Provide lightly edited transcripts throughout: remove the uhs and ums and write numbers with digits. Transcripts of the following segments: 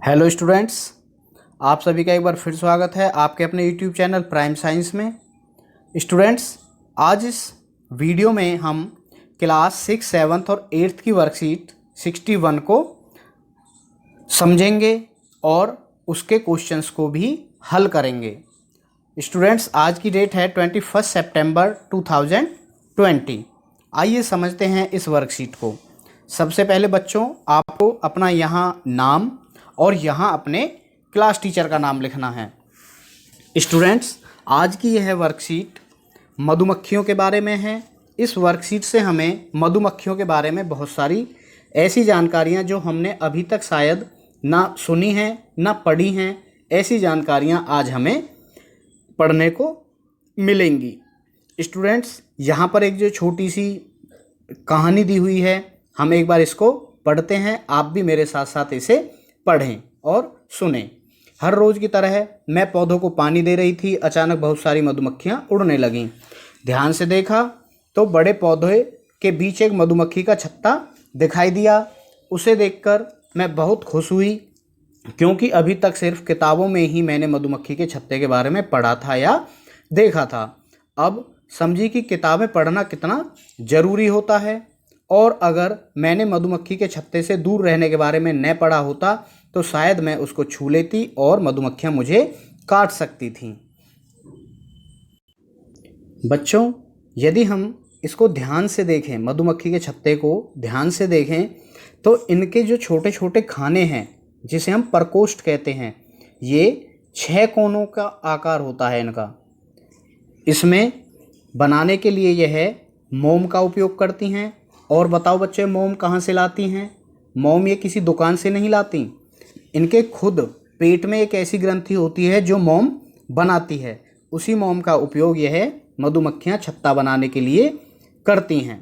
Hello students, आप सभी का एक बार फिर स्वागत है आपके अपने यूट्यूब चैनल प्राइम साइंस में। स्टूडेंट्स, आज इस वीडियो में हम क्लास 6, 7 और 8 की वर्कशीट 61 को समझेंगे और उसके क्वेश्चंस को भी हल करेंगे। स्टूडेंट्स, आज की डेट है 21 सितंबर 2020। आइए समझते हैं इस वर्कशीट को। सबसे पहले बच्चों, आपको अपना यहाँ नाम और यहाँ अपने क्लास टीचर का नाम लिखना है। स्टूडेंट्स, आज की यह वर्कशीट मधुमक्खियों के बारे में है। इस वर्कशीट से हमें मधुमक्खियों के बारे में बहुत सारी ऐसी जानकारियाँ जो हमने अभी तक शायद ना सुनी हैं ना पढ़ी हैं, ऐसी जानकारियाँ आज हमें पढ़ने को मिलेंगी। स्टूडेंट्स, यहाँ पर एक जो छोटी सी कहानी दी हुई है, हम एक बार इसको पढ़ते हैं। आप भी मेरे साथ साथ इसे पढ़ें और सुनें। हर रोज़ की तरह मैं पौधों को पानी दे रही थी। अचानक बहुत सारी मधुमक्खियाँ उड़ने लगीं। ध्यान से देखा तो बड़े पौधे के बीच एक मधुमक्खी का छत्ता दिखाई दिया। उसे देखकर मैं बहुत खुश हुई, क्योंकि अभी तक सिर्फ किताबों में ही मैंने मधुमक्खी के छत्ते के बारे में पढ़ा था या देखा था। अब समझी कि किताबें पढ़ना कितना ज़रूरी होता है, और अगर मैंने मधुमक्खी के छत्ते से दूर रहने के बारे में न पढ़ा होता तो शायद मैं उसको छू लेती और मधुमक्खियाँ मुझे काट सकती थीं। बच्चों, यदि हम इसको ध्यान से देखें, मधुमक्खी के छत्ते को ध्यान से देखें, तो इनके जो छोटे छोटे खाने हैं, जिसे हम प्रकोष्ठ कहते हैं, ये 6 कोनों का आकार होता है इनका। इसमें बनाने के लिए यह मोम का उपयोग करती हैं। और बताओ बच्चे, मोम कहाँ से लाती हैं? मोम ये किसी दुकान से नहीं लाती। इनके खुद पेट में एक ऐसी ग्रंथि होती है जो मोम बनाती है। उसी मोम का उपयोग यह मधुमक्खियाँ छत्ता बनाने के लिए करती हैं।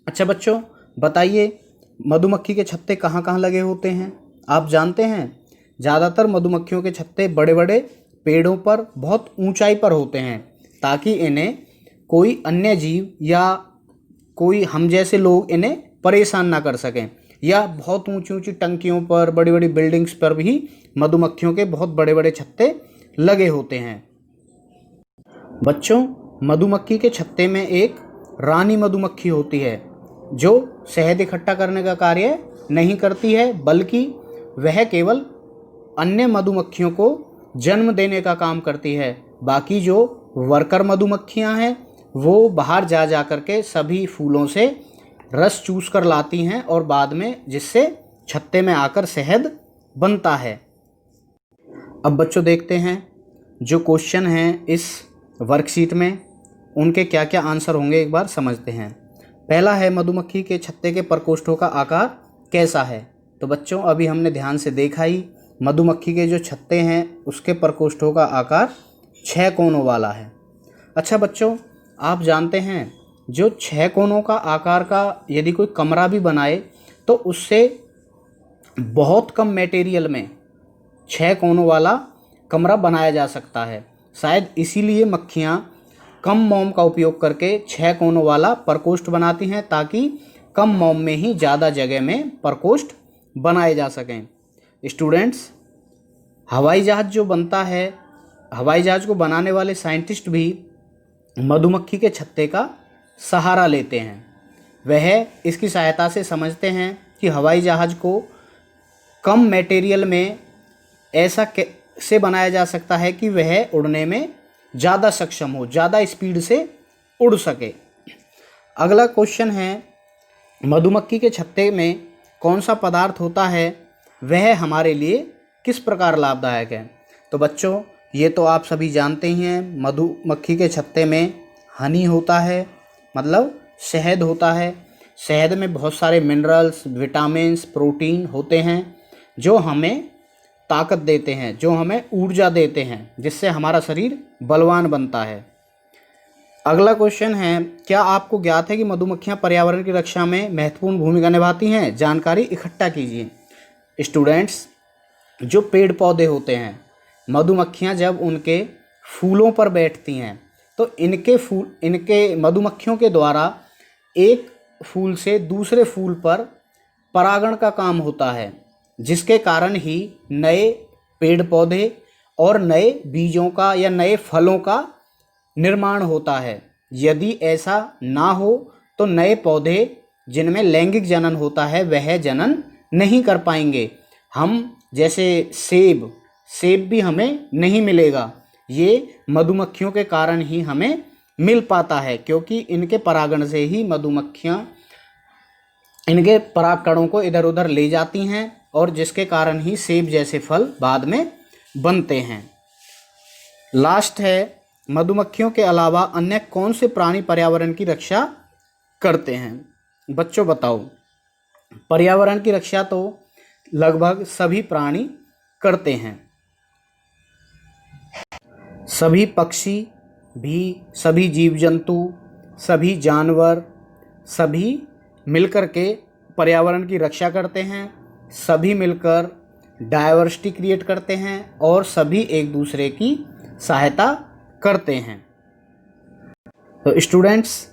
अच्छा बच्चों, बताइए मधुमक्खी के छत्ते कहाँ कहाँ लगे होते हैं? आप जानते हैं, ज़्यादातर मधुमक्खियों के छत्ते बड़े बड़े पेड़ों पर बहुत ऊंचाई पर होते हैं, ताकि इन्हें कोई अन्य जीव या कोई हम जैसे लोग इन्हें परेशान ना कर सकें। या बहुत ऊंची ऊंची टंकियों पर, बड़ी बड़ी बिल्डिंग्स पर भी मधुमक्खियों के बहुत बड़े बड़े छत्ते लगे होते हैं। बच्चों, मधुमक्खी के छत्ते में एक रानी मधुमक्खी होती है, जो शहद इकट्ठा करने का कार्य नहीं करती है, बल्कि वह केवल अन्य मधुमक्खियों को जन्म देने का काम करती है। बाकी जो वर्कर मधुमक्खियां हैं, वो बाहर जा कर के सभी फूलों से रस चूस कर लाती हैं, और बाद में जिससे छत्ते में आकर शहद बनता है। अब बच्चों देखते हैं जो क्वेश्चन हैं इस वर्कशीट में, उनके क्या क्या आंसर होंगे, एक बार समझते हैं। पहला है, मधुमक्खी के छत्ते के प्रकोष्ठों का आकार कैसा है? तो बच्चों, अभी हमने ध्यान से देखा ही, मधुमक्खी के जो छत्ते हैं उसके प्रकोष्ठों का आकार 6 कोनों वाला है। अच्छा बच्चों, आप जानते हैं जो 6 कोनों का आकार का यदि कोई कमरा भी बनाए तो उससे बहुत कम मटेरियल में 6 कोनों वाला कमरा बनाया जा सकता है। शायद इसीलिए मक्खियाँ कम मोम का उपयोग करके 6 कोनों वाला प्रकोष्ठ बनाती हैं, ताकि कम मोम में ही ज़्यादा जगह में प्रकोष्ठ बनाए जा सकें। स्टूडेंट्स, हवाई जहाज़ जो बनता है, हवाई जहाज़ को बनाने वाले साइंटिस्ट भी मधुमक्खी के छत्ते का सहारा लेते हैं। वह इसकी सहायता से समझते हैं कि हवाई जहाज़ को कम मटेरियल में ऐसा कैसे बनाया जा सकता है कि वह उड़ने में ज़्यादा सक्षम हो, ज़्यादा स्पीड से उड़ सके। अगला क्वेश्चन है, मधुमक्खी के छत्ते में कौन सा पदार्थ होता है, वह हमारे लिए किस प्रकार लाभदायक है? तो बच्चों, ये तो आप सभी जानते ही हैं, मधुमक्खी के छत्ते में हनी होता है, मतलब शहद होता है। शहद में बहुत सारे मिनरल्स, विटामिन्स, प्रोटीन होते हैं, जो हमें ताकत देते हैं, जो हमें ऊर्जा देते हैं, जिससे हमारा शरीर बलवान बनता है। अगला क्वेश्चन है, क्या आपको ज्ञात है कि मधुमक्खियां पर्यावरण की रक्षा में महत्वपूर्ण भूमिका निभाती हैं? जानकारी इकट्ठा कीजिए। स्टूडेंट्स, जो पेड़ पौधे होते हैं, मधुमक्खियां जब उनके फूलों पर बैठती हैं तो इनके मधुमक्खियों के द्वारा एक फूल से दूसरे फूल पर परागण का काम होता है, जिसके कारण ही नए पेड़ पौधे और नए बीजों का या नए फलों का निर्माण होता है। यदि ऐसा ना हो तो नए पौधे जिनमें लैंगिक जनन होता है वह जनन नहीं कर पाएंगे। हम जैसे सेब भी हमें नहीं मिलेगा, ये मधुमक्खियों के कारण ही हमें मिल पाता है, क्योंकि इनके परागण से ही मधुमक्खियाँ इनके परागकणों को इधर उधर ले जाती हैं और जिसके कारण ही सेब जैसे फल बाद में बनते हैं। लास्ट है, मधुमक्खियों के अलावा अन्य कौन से प्राणी पर्यावरण की रक्षा करते हैं? बच्चों बताओ। पर्यावरण की रक्षा तो लगभग सभी प्राणी करते हैं। सभी पक्षी भी, सभी जीव जंतु, सभी जानवर, सभी मिलकर के पर्यावरण की रक्षा करते हैं। सभी मिलकर डायवर्सिटी क्रिएट करते हैं और सभी एक दूसरे की सहायता करते हैं। तो स्टूडेंट्स,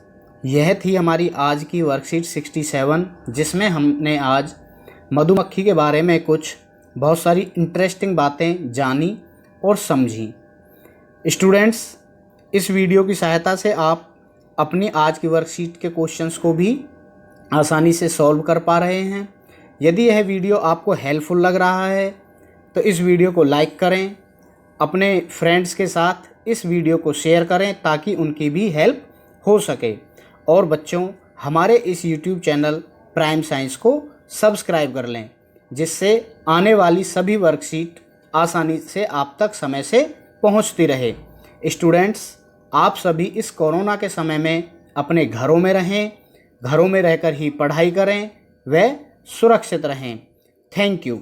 यह थी हमारी आज की वर्कशीट 67, जिसमें हमने आज मधुमक्खी के बारे में कुछ बहुत सारी इंटरेस्टिंग बातें जानी और समझी। स्टूडेंट्स, इस वीडियो की सहायता से आप अपनी आज की वर्कशीट के क्वेश्चंस को भी आसानी से सॉल्व कर पा रहे हैं। यदि यह वीडियो आपको हेल्पफुल लग रहा है तो इस वीडियो को लाइक करें, अपने फ्रेंड्स के साथ इस वीडियो को शेयर करें ताकि उनकी भी हेल्प हो सके। और बच्चों, हमारे इस YouTube चैनल प्राइम साइंस को सब्सक्राइब कर लें, जिससे आने वाली सभी वर्कशीट आसानी से आप तक समय से पहुंचती रहे। स्टूडेंट्स, आप सभी इस कोरोना के समय में अपने घरों में रहें, घरों में रहकर ही पढ़ाई करें व सुरक्षित रहें। Thank you.